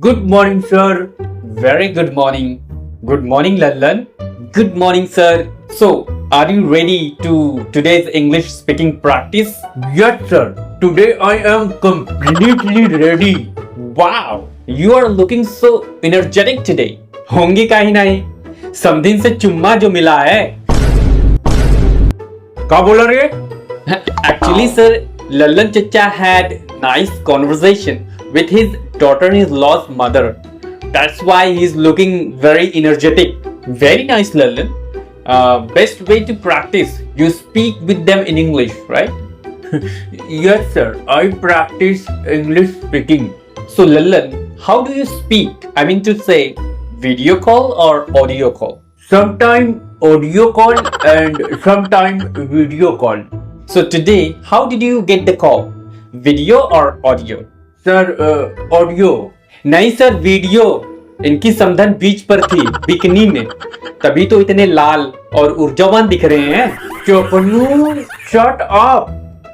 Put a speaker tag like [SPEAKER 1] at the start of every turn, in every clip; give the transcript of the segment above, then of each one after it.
[SPEAKER 1] Good morning, sir. Very good morning. Good morning, Lallan. Good morning, sir. So, are you ready to today's English speaking practice? Yes, sir. Today I am completely ready. Wow, you are looking so energetic today. होंगे का ही नहीं something से चुम्मा जो मिला है क्या बोला रे Actually, sir, Lallan Chacha had nice conversation with his daughter-in-law's mother. That's why he's looking very energetic. Very nice, Lallan. Best way to practice, you speak with them in English, right? Yes, sir. I practice English speaking. So, Lallan, how do you speak? I mean to say, video call or audio call? Sometime audio call and sometime video call. So today, how did you get the call? Video or audio? Sir, audio. नहीं sir video इनकी समधन बीच पर थी bikini में तभी तो इतने लाल और ऊर्जावान दिख रहे हैं चपनू shut up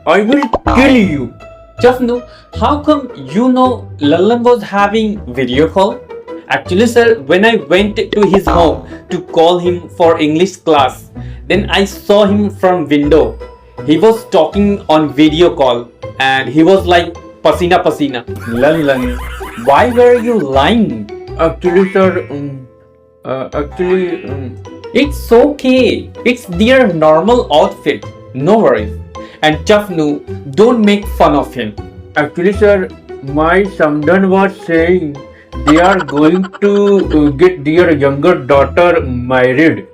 [SPEAKER 1] I will kill you Chafnu, how come you know Lallan was having video call? Actually, sir, when I went to his home to call him for English class, then I saw him from window. He was talking on video call and he was like pasina pasina. Lallan, why were you lying? Actually, sir, it's okay. It's their normal outfit. No worries. And Chafnu, don't make fun of him. Actually, sir, my samdan was saying they are going to get their younger daughter married.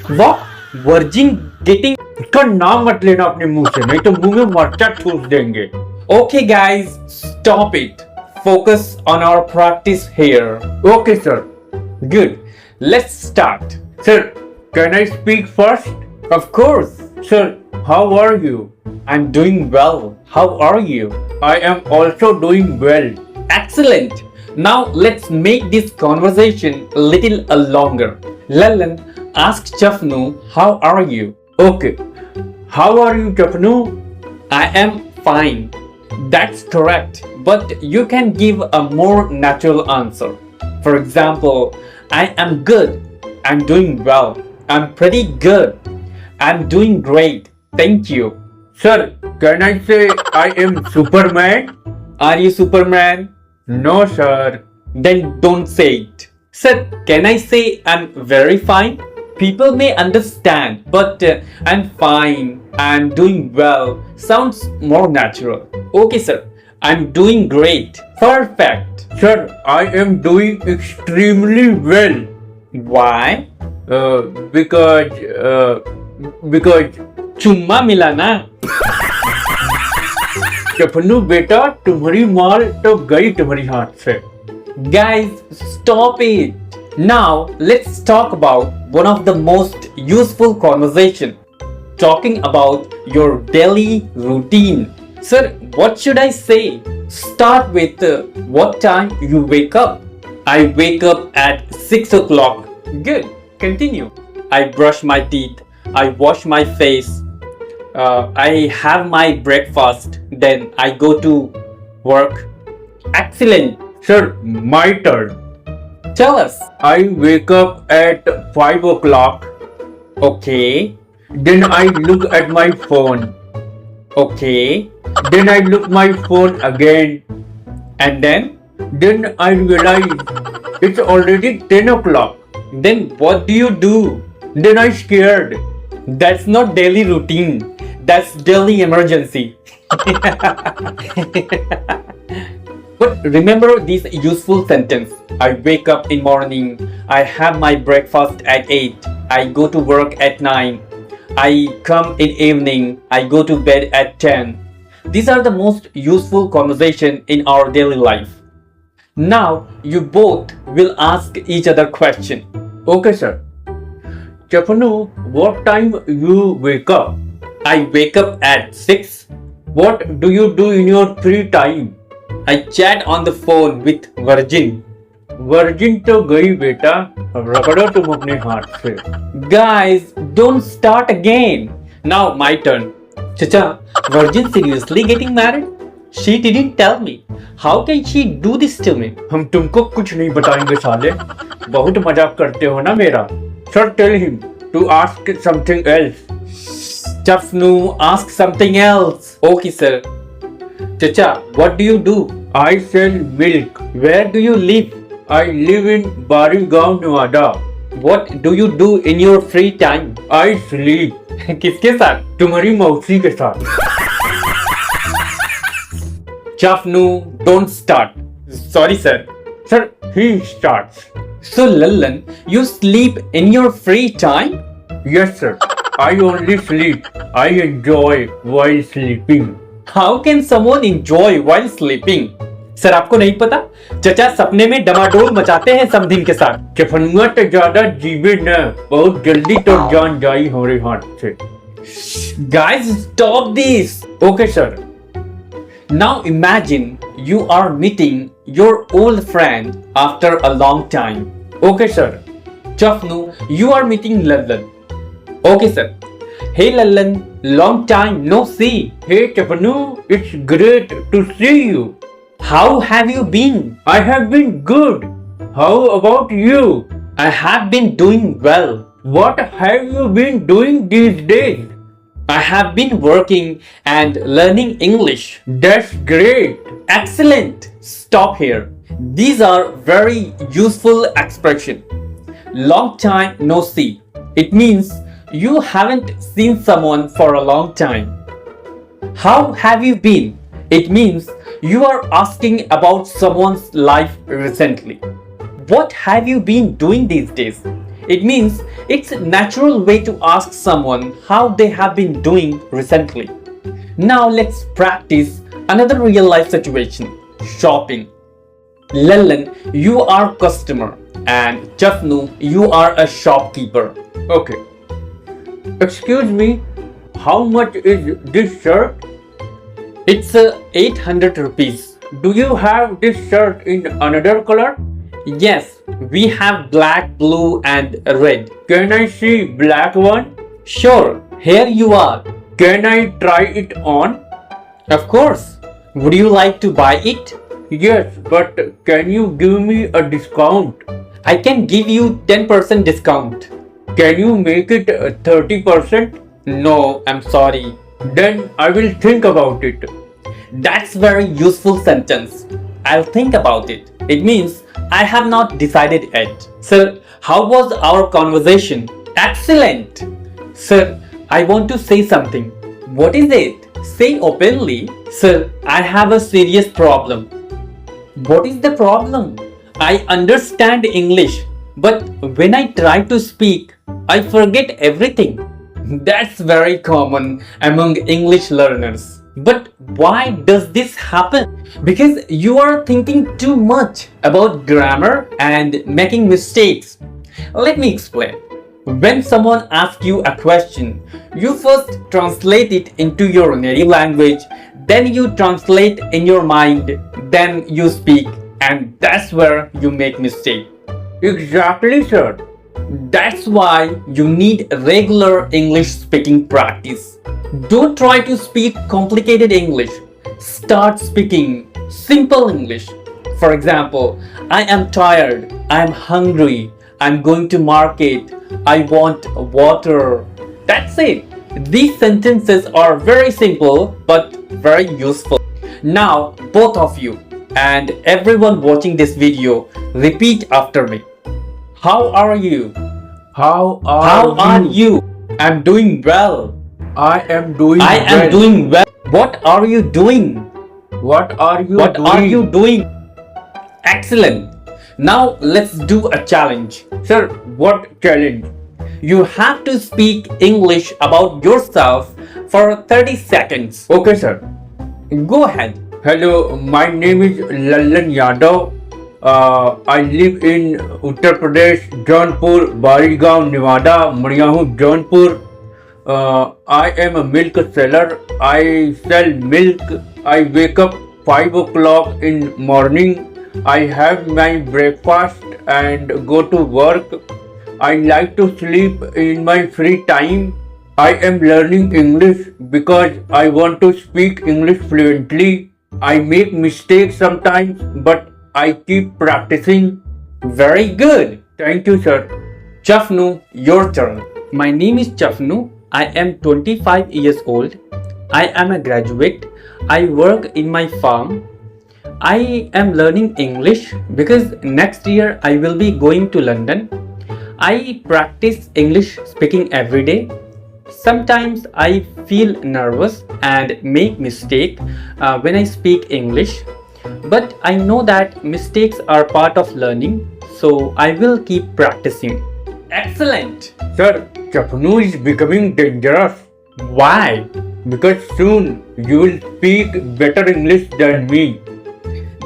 [SPEAKER 1] What? Virgin getting? इसका नाम मत लेना अपने मुंह से नहीं तो मुंह में मर्चा ठूस देंगे Okay guys, stop it. Focus on our practice here. Okay sir. Good. Let's start. Sir, can I speak first? Of course. Sir, how are you? I'm doing well. How are you? I am also doing well. Excellent. Now let's make this conversation a little longer. Lallan, ask Chafnu, how are you? Okay. How are you, Chafnu? I am fine. That's correct. But you can give a more natural answer. For example, I am good. I'm doing well. I'm pretty good. I'm doing great. Thank you. Sir, can I say I am Superman? Are you Superman? No, sir. Then don't say it. Sir, can I say I'm very fine? People may understand, but I'm fine, I'm doing well sounds more natural. Okay, sir, I'm doing great. Perfect. Sir, I am doing extremely well. Why? Because चुम्मा मिला ना चपनू बेटा तुम्हारी माल तो गई तुम्हारी हाथ से Guys, stop it. Now, let's talk about one of the most useful conversation. Talking about your daily routine. Sir, what should I say? Start with what time you wake up. I wake up at 6 o'clock. Good. Continue. I brush my teeth. I wash my face. I have my breakfast. Then I go to work. Excellent. Sir, my turn. Tell us. I wake up at 5 o'clock. Okay. Then I look at my phone. Okay. Then I look my phone again. And then? Then I realize it's already 10 o'clock. Then what do you do? Then I scared. That's not daily routine. That's daily emergency. But remember this useful sentence. I wake up in morning. I have my breakfast at 8. I go to work at 9. I come in evening. I go to bed at 10. These are the most useful conversation in our daily life. Now you both will ask each other question. Okay, sir. Chapanu, what time you wake up? I wake up at 6. What do you do in your free time? I chat on the phone with Virgin. Virgin तो गई बेटा रगड़ो तुम अपने हाथ से Guys, don't start again. Now my turn. Chacha, Virgin seriously getting married? She didn't tell me. how can she do this to me? हम तुमको कुछ नहीं बताएंगे साले, बहुत मजाक करते हो ना मेरा. Sir, tell him to ask something else. Chafnu, ask something else. Okay, sir. Chacha, what do you do? I sell milk. Where do you live? I live in Barigaon, Nevada. What do you do in your free time? I sleep. किसके साथ? तुम्हारी मौसी के साथ. Chafnu, don't start. Sorry, sir. Sir, he starts. So, Lallan, you sleep in your free time? Yes, sir. I only sleep. I enjoy while sleeping. How can someone enjoy while sleeping? Sir आपको नहीं पता, चचा सपने में डमाडोल मचाते हैं समधिन के साथ. चफनुआ तो ज्यादा जीवे न, बहुत जल्दी तो जान जाई हमारे हाथ से. Guys, stop this. Okay, sir. Now imagine you are meeting your old friend after a long time. Okay, sir. Chafnu, you are meeting Lallan. Okay, sir. Hey, Lallan, long time no see. Hey, Chafnu, it's great to see you. How have you been? I have been good. How about you? I have been doing well. What have you been doing these days? I have been working and learning English. That's great. Excellent. Stop here. These are very useful expressions. Long time no see. It means you haven't seen someone for a long time. How have you been? It means you are asking about someone's life recently. What have you been doing these days? It means it's a natural way to ask someone how they have been doing recently. Now let's practice another real life situation. Shopping. Lallan, you are customer and Chafnu, you are a shopkeeper. Okay. Excuse me, how much is this shirt? It's 800 rupees. Do you have this shirt in another color? Yes, we have black, blue and red. Can I see black one? Sure, here you are. Can I try it on? Of course. Would you like to buy it? Yes, but can you give me a discount? I can give you 10% discount. Can you make it 30%? No, I'm sorry. Then I will think about it. That's very useful sentence. I'll think about it. It means I have not decided yet. Sir, how was our conversation? Excellent. Sir, I want to say something. What is it? Say openly. Sir, I have a serious problem. What is the problem? I understand English, but when I try to speak, I forget everything. That's very common among English learners. But why does this happen? Because you are thinking too much about grammar and making mistakes. Let me explain. When someone asks you a question, you first translate it into your native language, then you translate in your mind, then you speak, and that's where you make mistake. Exactly, sir. That's why you need regular English speaking practice. Don't try to speak complicated English. Start speaking simple English. For example, I am tired, I am hungry, I'm going to market, I want water. That's it. These sentences are very simple but very useful. Now, both of you and everyone watching this video, repeat after me. How are you? How are you? I'm doing well. I am doing well. What are you doing? What are you doing? Excellent. Now let's do a challenge. Sir, what challenge? You have to speak English about yourself for 30 seconds. Okay, sir. Go ahead. Hello, my name is Lallan Yadav. I live in Uttar Pradesh, Jaunpur, Barigaon, Nevada, Mariahu, Jaunpur. I am a milk seller. I sell milk. I wake up 5 o'clock in morning. I have my breakfast and go to work. I like to sleep in my free time. I am learning English because I want to speak English fluently. I make mistakes sometimes, but I keep practicing. Very good. Thank you, sir. Chafnu, your turn. My name is Chafnu. I am 25 years old. I am a graduate. I work in my farm. I am learning English because next year I will be going to London. I practice English speaking every day. Sometimes I feel nervous and make mistake when I speak English, but I know that mistakes are part of learning, so I will keep practicing. Excellent! Sir, Chapnu is becoming dangerous. Why? Because soon you will speak better English than me.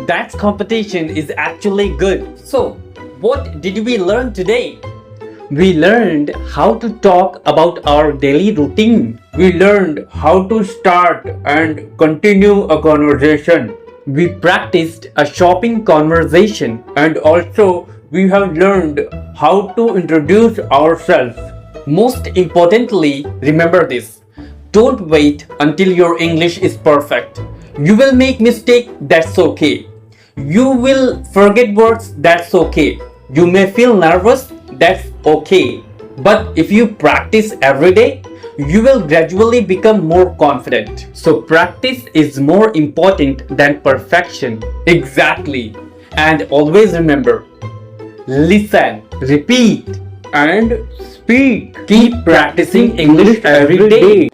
[SPEAKER 1] That competition is actually good. So, what did we learn today? We learned how to talk about our daily routine. We learned how to start and continue a conversation. We practiced a shopping conversation. And also, we have learned how to introduce ourselves. Most importantly, remember this. Don't wait until your English is perfect. You will make mistake, that's okay. You will forget words, that's okay. You may feel nervous, that's okay. But if you practice every day, you will gradually become more confident. So practice is more important than perfection. Exactly. And always remember, listen, repeat, and speak. Keep practicing English every day.